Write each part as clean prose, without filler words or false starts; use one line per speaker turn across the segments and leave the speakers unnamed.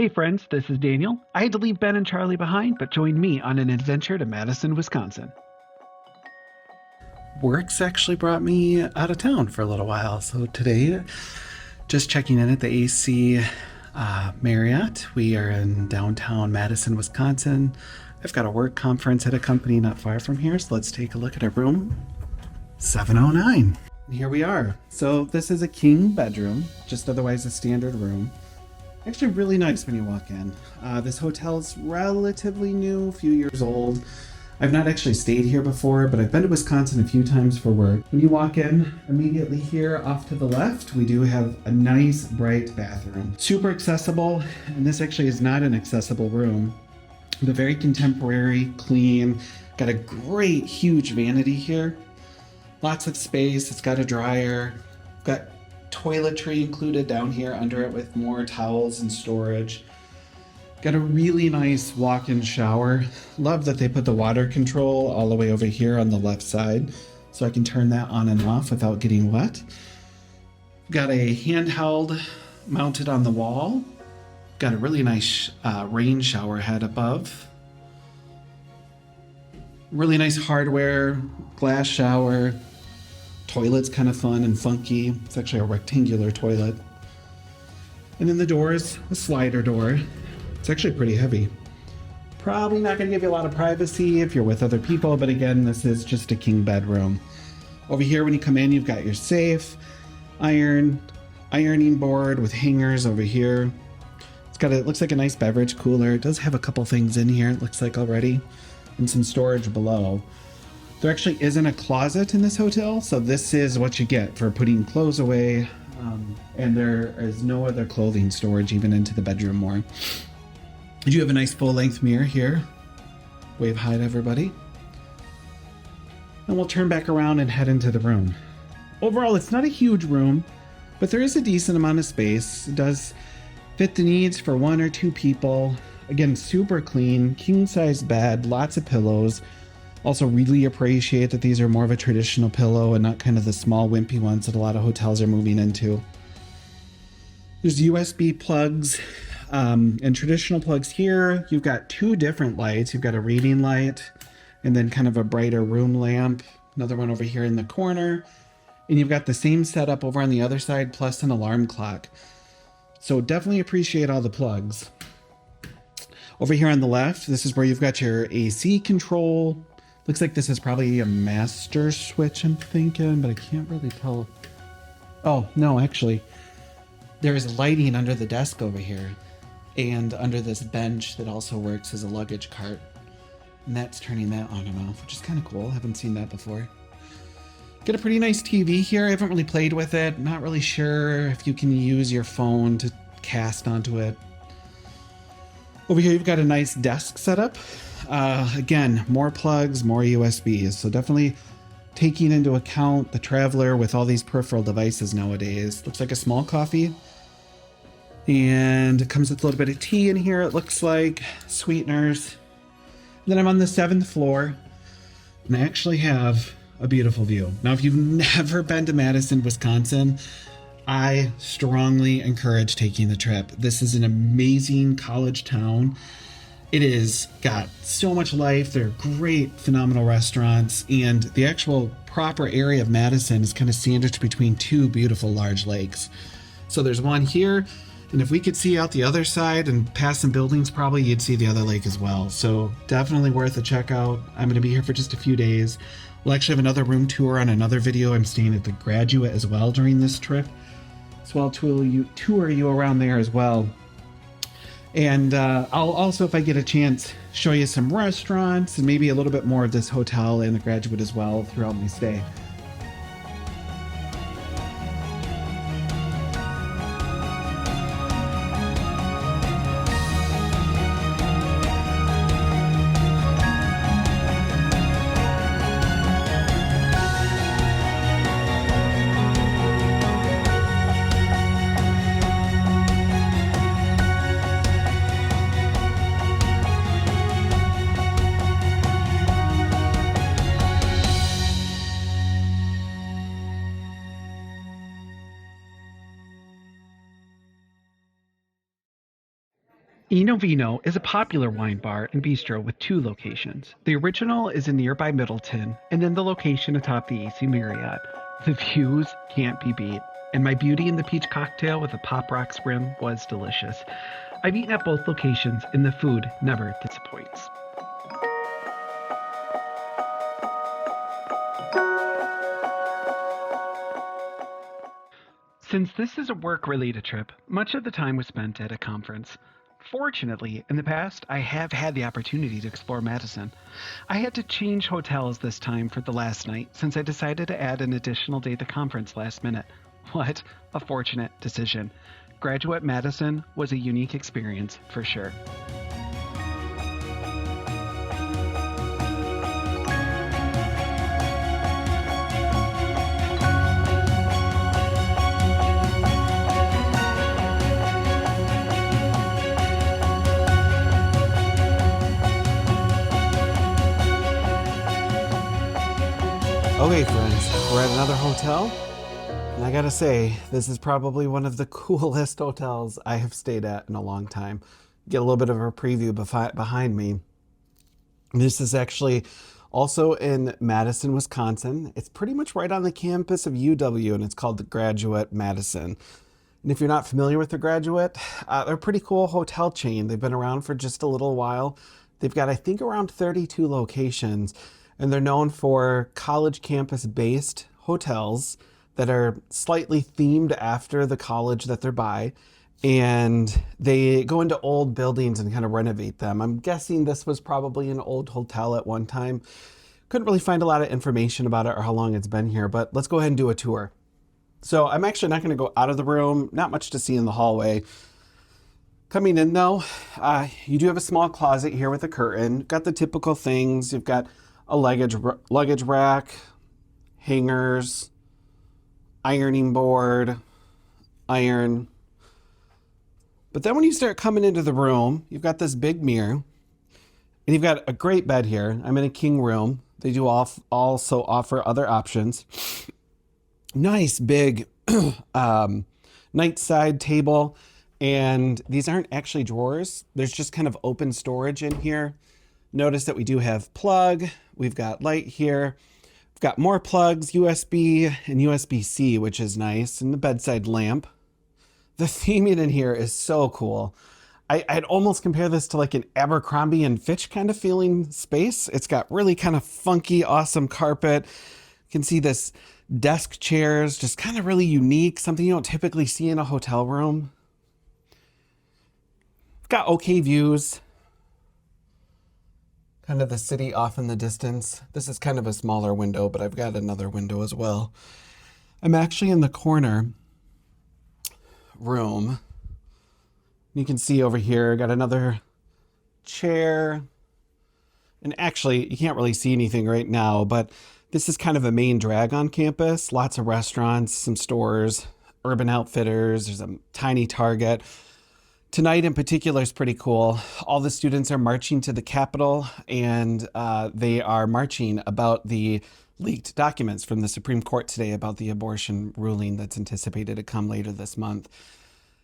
Hey friends, this is Daniel. I had to leave Ben and Charlie behind, but join me on an adventure to Madison, Wisconsin. Work's actually brought me out of town for a little while, so today, just checking in at the AC Marriott. We are in downtown Madison, Wisconsin. I've got a work conference at a company not far from here, so let's take a look at our room. 709. And here we are. So this is a king bedroom, just otherwise a standard room. Actually really nice when you walk in. This hotel's relatively new, a few years old. I've not actually stayed here before, but I've been to Wisconsin a few times for work. When you walk in, immediately here off to the left, we do have a nice bright bathroom. Super accessible, and this actually is not an accessible room, but very contemporary, clean. Got a great huge vanity here. Lots of space, it's got a dryer, got toiletry included down here under it with more towels and storage. Got a really nice walk-in shower. Love that they put the water control all the way over here on the left side, so I can turn that on and off without getting wet. Got a handheld mounted on the wall. Got a really nice rain shower head above. Really nice hardware, glass shower. Toilet's kind of fun and funky. It's actually a rectangular toilet. And then the door is a slider door. It's actually pretty heavy. Probably not going to give you a lot of privacy if you're with other people, but again, this is just a king bedroom. Over here, when you come in, you've got your safe, ironing board with hangers over here. It looks like a nice beverage cooler. It does have a couple things in here, it looks like already, and some storage below. There actually isn't a closet in this hotel, so this is what you get for putting clothes away, and there is no other clothing storage even into the bedroom more. You do have a nice full-length mirror here. Wave hi to everybody. And we'll turn back around and head into the room. Overall, it's not a huge room, but there is a decent amount of space. It does fit the needs for one or two people. Again, super clean, king-size bed, lots of pillows. Also really appreciate that these are more of a traditional pillow and not kind of the small wimpy ones that a lot of hotels are moving into. There's USB plugs and traditional plugs here. You've got two different lights. You've got a reading light and then kind of a brighter room lamp. Another one over here in the corner. And you've got the same setup over on the other side plus an alarm clock. So definitely appreciate all the plugs. Over here on the left, this is where you've got your AC control. Looks like this is probably a master switch, I'm thinking, but I can't really tell. Oh, no, actually, there is lighting under the desk over here and under this bench that also works as a luggage cart. And that's turning that on and off, which is kind of cool. I haven't seen that before. Got a pretty nice TV here. I haven't really played with it. Not really sure if you can use your phone to cast onto it. Over here, you've got a nice desk setup. Again, more plugs, more USBs. So definitely taking into account the traveler with all these peripheral devices nowadays. Looks like a small coffee. And it comes with a little bit of tea in here, it looks like. Sweeteners. And then I'm on the 7th floor. And I actually have a beautiful view. Now, if you've never been to Madison, Wisconsin, I strongly encourage taking the trip. This is an amazing college town. It is got so much life. There are great, phenomenal restaurants, and the actual proper area of Madison is kind of sandwiched between two beautiful large lakes. So there's one here, and if we could see out the other side and past some buildings, probably you'd see the other lake as well. So definitely worth a check out. I'm going to be here for just a few days. We'll actually have another room tour on another video. I'm staying at the Graduate as well during this trip. So I'll tour you around there as well. And I'll also, if I get a chance, show you some restaurants and maybe a little bit more of this hotel and the Graduate as well throughout my stay. Eno Vino is a popular wine bar and bistro with two locations. The original is in nearby Middleton, and then the location atop the AC Marriott. The views can't be beat, and my Beauty and the Peach cocktail with a Pop Rocks rim was delicious. I've eaten at both locations, and the food never disappoints. Since this is a work-related trip, much of the time was spent at a conference. Fortunately, in the past, I have had the opportunity to explore Madison. I had to change hotels this time for the last night since I decided to add an additional day to the conference last minute. What a fortunate decision. Graduate Madison was a unique experience for sure. Okay, friends, we're at another hotel, and I gotta say, this is probably one of the coolest hotels I have stayed at in a long time. Get a little bit of a preview behind me. This is actually also in Madison, Wisconsin. It's pretty much right on the campus of UW, and it's called the Graduate Madison. And if you're not familiar with the Graduate, they're a pretty cool hotel chain. They've been around for just a little while. They've got, I think, around 32 locations. And they're known for college campus-based hotels that are slightly themed after the college that they're by. And they go into old buildings and kind of renovate them. I'm guessing this was probably an old hotel at one time. Couldn't really find a lot of information about it or how long it's been here, but let's go ahead and do a tour. So I'm actually not going to go out of the room. Not much to see in the hallway. Coming in though, you do have a small closet here with a curtain. Got the typical things. You've got a luggage rack, hangers, ironing board, iron. But then when you start coming into the room, you've got this big mirror, and you've got a great bed here. I'm in a king room. They do also offer other options. Nice big nightside table, and these aren't actually drawers. There's just kind of open storage in here. Notice that we do have plug. We've got light here. We've got more plugs, USB and USB-C, which is nice, and the bedside lamp. The theming in here is so cool. I'd almost compare this to like an Abercrombie and Fitch kind of feeling space. It's got really kind of funky, awesome carpet. You can see this desk chairs, just kind of really unique, something you don't typically see in a hotel room. Got okay views. Kind of the city off in the distance. This is kind of a smaller window, but I've got another window as well. I'm actually in the corner room. You can see over here, got another chair. And actually, you can't really see anything right now, but this is kind of a main drag on campus. Lots of restaurants, some stores, Urban Outfitters, there's a tiny Target. Tonight in particular is pretty cool. All the students are marching to the Capitol, and they are marching about the leaked documents from the Supreme Court today about the abortion ruling that's anticipated to come later this month.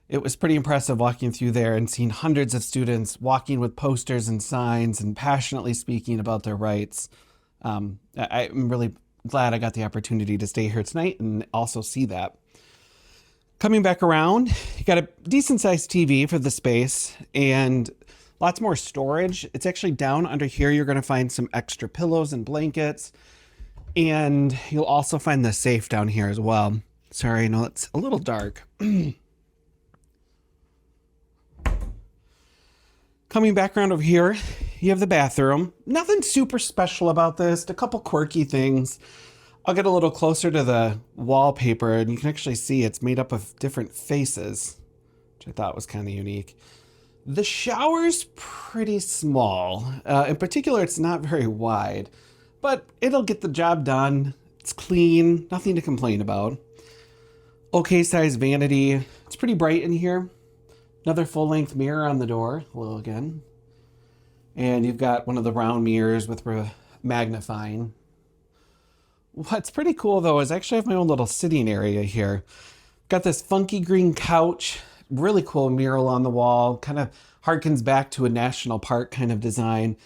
It was pretty impressive walking through there and seeing hundreds of students walking with posters and signs and passionately speaking about their rights. I'm really glad I got the opportunity to stay here tonight and also see that. Coming back around, you got a decent sized TV for the space and lots more storage. It's actually down under here. You're going to find some extra pillows and blankets, and you'll also find the safe down here as well. Sorry, I know it's a little dark. Coming back around over here, you have the bathroom. Nothing super special about this, a couple quirky things. I'll get a little closer to the wallpaper, and you can actually see it's made up of different faces, which I thought was kind of unique. The shower's pretty small. In particular, it's not very wide, but it'll get the job done. It's clean, nothing to complain about. Okay size vanity. It's pretty bright in here. Another full-length mirror on the door. Hello again. And you've got one of the round mirrors with magnifying. What's pretty cool though is I actually have my own little sitting area here. Got this funky green couch, Really cool mural on the wall, kind of harkens back to a national park kind of design.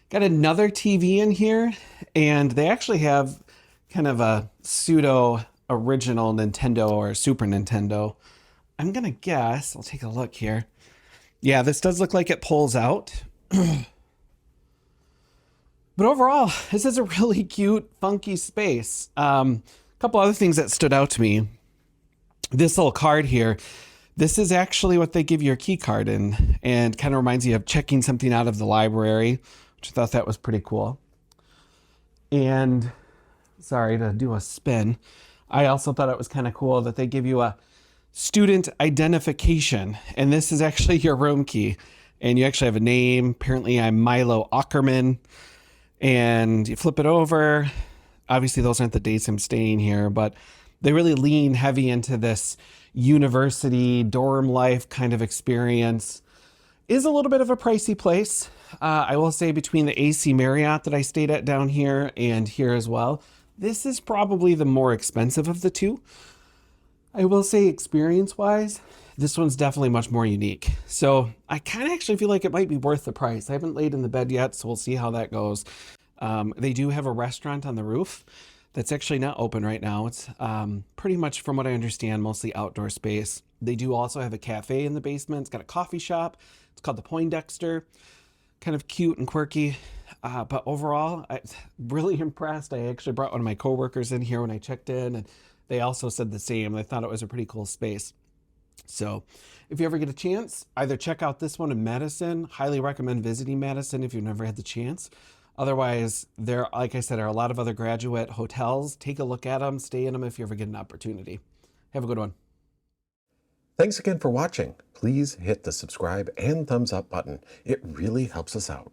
Got another TV in here, and they actually have kind of a pseudo original Nintendo or Super Nintendo. I'm gonna guess, I'll take a look here. Yeah, this does look like it pulls out. But overall, this is a really cute, funky space. A couple other things that stood out to me. This little card here, this is actually what they give your key card in, and kind of reminds you of checking something out of the library, which I thought that was pretty cool. And sorry to do a spin. I also thought it was kind of cool that they give you a student identification, and this is actually your room key. And you actually have a name. Apparently I'm Milo Ackerman. And you flip it over. Obviously, those aren't the dates I'm staying here, but they really lean heavy into this university dorm life kind of experience. Is a little bit of a pricey place. I will say between the AC Marriott that I stayed at down here and here as well, this is probably the more expensive of the two. I will say experience-wise, this one's definitely much more unique. So I kind of actually feel like it might be worth the price. I haven't laid in the bed yet, so we'll see how that goes. They do have a restaurant on the roof that's actually not open right now. It's pretty much, from what I understand, mostly outdoor space. They do also have a cafe in the basement. It's got a coffee shop. It's called the Poindexter. Kind of cute and quirky. But overall, I'm really impressed. I actually brought one of my coworkers in here when I checked in, and they also said the same. They thought it was a pretty cool space. So if you ever get a chance, either check out this one in Madison. Highly recommend visiting Madison if you've never had the chance. Otherwise, there, like I said, are a lot of other graduate hotels. Take a look at them, stay in them if you ever get an opportunity. Have a good one.
Thanks again for watching. Please hit the subscribe and thumbs up button. It really helps us out.